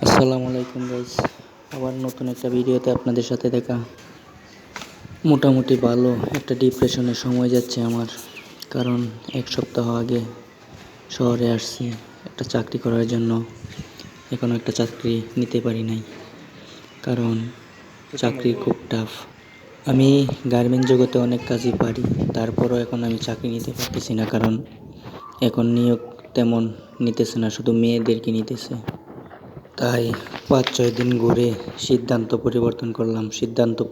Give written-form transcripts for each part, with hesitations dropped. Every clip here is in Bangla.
আসসালামু আলাইকুম গাইস। আবার নতুন একটা ভিডিওতে আপনাদের সাথে দেখা। মোটামুটি ভালো একটা ডিপ্রেশনের সময় যাচ্ছে আমার, কারণ এক সপ্তাহ আগে শহরে আসছি একটা চাকরি করার জন্য। এখনও একটা চাকরি নিতে পারি নাই, কারণ চাকরি খুব টাফ। আমি গার্মেন্ট জগতে অনেক কাজই পারি, তারপরও এখন আমি চাকরি নিতে পারতেছি না, কারণ এখন নিয়োগ তেমন নিতেছে না, শুধু মেয়েদেরকে নিতেছে। তাই 5-6 দিন ঘুরে সিদ্ধান্ত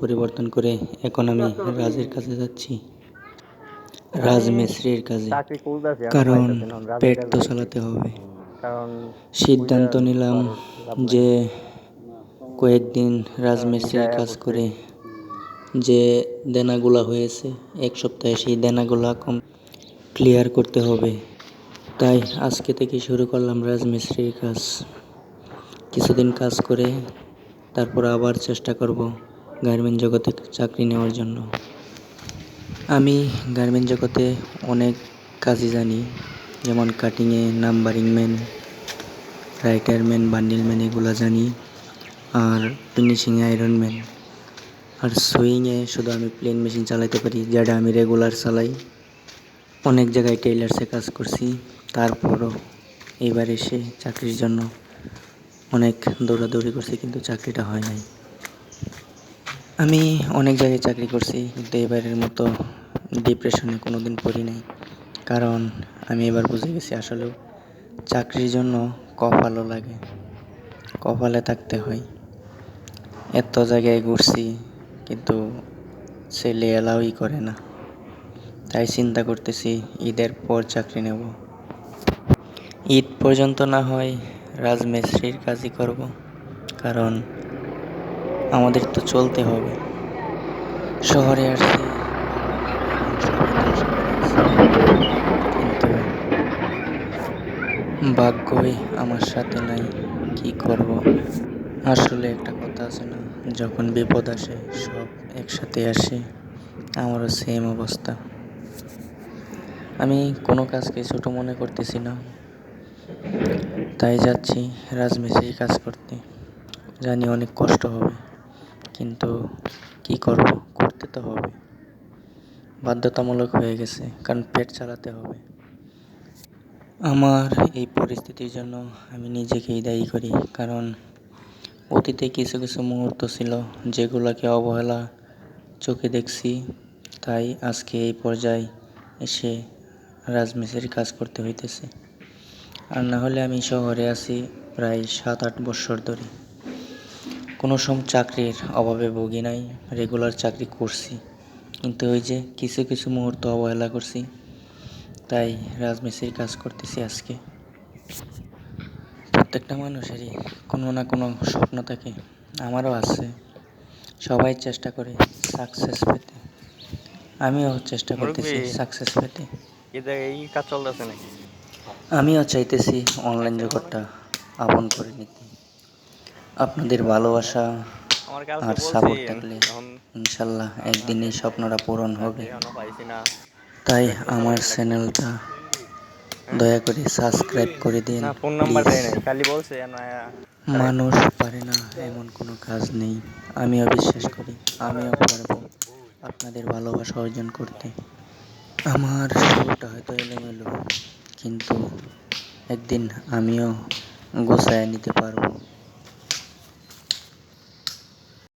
পরিবর্তন করে এখন আমি রাজের কাছে যাচ্ছি, আমি রাজমিস্ত্রির কাজে। চাকরি খুঁজতেছি, আমি কারণ পাইতেছি না, রাজের পেট কাছে তো যাইতেছি। চালাতে হবে। কারণ খুঁজা সিদ্ধান্ত তো নিলাম আর লাভ নাই। যে কয়েকদিন কারণ রাজমিস্ত্রির যায়া কাজ পড়ছি। করে যে দেনাগুলা হয়েছে এক সপ্তাহে, সেই দেনাগুলা ক্লিয়ার করতে হবে। তাই আজকে থেকে শুরু করলাম রাজমিস্ত্রির কাজ। কিছুদিন কাজ করে তারপর আবার চেষ্টা করব গার্মেন্ট জগতে চাকরি নেওয়ার জন্য। আমি গার্মেন্ট জগতে অনেক কাজই জানি, যেমন কাটিংয়ে numbering man, writer man, bundle man এগুলো জানি। আর ফিনিশিংয়ে আয়রন ম্যান। আর সুইংয়ে শুধু আমি প্লেন মেশিন চালাতে পারি, যেটা আমি রেগুলার চালাই। অনেক জায়গায় টেইলার্সে কাজ করছি, তারপরও এবার এসে চাকরির জন্য অনেক দৌড়াদৌড়ি করছি, কিন্তু চাকরিটা হয় নাই। আমি অনেক জায়গায় চাকরি করছি, কিন্তু এবারের মতো ডিপ্রেশনে কোনো দিন পড়ি নাই, কারণ আমি এবার বুঝে গেছি আসলেও চাকরির জন্য কপালও লাগে, কপালে থাকতে হয়। এত জায়গায় ঘুরছি, কিন্তু ছেলে এলাওই করে না। তাই চিন্তা করতেছি ঈদের পর চাকরি নেব। ঈদ পর্যন্ত না হয় রাজমিস্ত্রির কাজই করব, কারণ আমাদের তো চলতে হবে। শহরে আসছি, এখন সবাই তো শহরে আছে, কিন্তু ভাগ্যই আমার সাথে নাই। কি করব? আসলে একটা কথা আছে না, যখন বিপদ আসে সব একসাথে আসে। আমারও সেম অবস্থা। আমি কোনো কাজকে ছোট মনে করতেছি না, তাই যাচ্ছি রাজমিস্ত্রির কাজ করতে। জানি অনেক কষ্ট হবে, কিন্তু কি করব, করতে তো হবে। বাধ্যতামূলক হয়ে গেছে, কারণ পেট চালাতে হবে। আমার এই পরিস্থিতির জন্য আমি নিজেকেই দায়ী করি, কারণ অতীতে কিছু কিছু মুহূর্ত ছিল যেগুলোকে অবহেলা চোখে দেখছি। তাই আজকে এই পর্যায়ে এসে রাজমিস্ত্রির কাজ করতে হইতেছে। আর না হলে আমি শহরে আছি প্রায় 7-8 বছর ধরে, কোনো চাকরির অভাবে ভুগি নাই, রেগুলার চাকরি করছি। কিন্তু ওই যে কিছু কিছু মুহূর্ত অবহেলা করছি, তাই রাজমিস্ত্রির কাজ করতেছি আজকে। প্রত্যেকটা মানুষেরই কোনো না কোনো স্বপ্ন থাকে, আমারও আছে। সবাই চেষ্টা করে সাকসেস পেতে, আমিও চেষ্টা মুরব্বি, করতেছি সাকসেস পেতে। এই কাজ চলতেছে নাকি? আমিও চাইতেছি অনলাইন পাইছেন মনে? জগৎটা আপন করে নিতে। আপনাদের ভালোবাসা আমার কালকে আর বলছি, সাপোর্ট থাকলে এখন ইনশাল্লাহ একদিন এই স্বপ্নটা পূরণ হবে। চাকরি এখনো পাইছি না। তাই ব্যস্ততা আমার অনেক থাকি। চ্যানেলটা হ্যাঁ, দয়া করে সাবস্ক্রাইব করে দিন না ফোন নাম্বার প্লিজ। দেয় নাই, খালি বলছে আরে মানুষ পারে না এমন কোনো কাজ নেই, আমিও বিশ্বাস করি আমিও পারবো আপনাদের ভালোবাসা অর্জন করতে। আমার শুরুটা হয়তো এলোমেলো, কিন্তু একদিন আমিও গোছায় নিতে পারবো।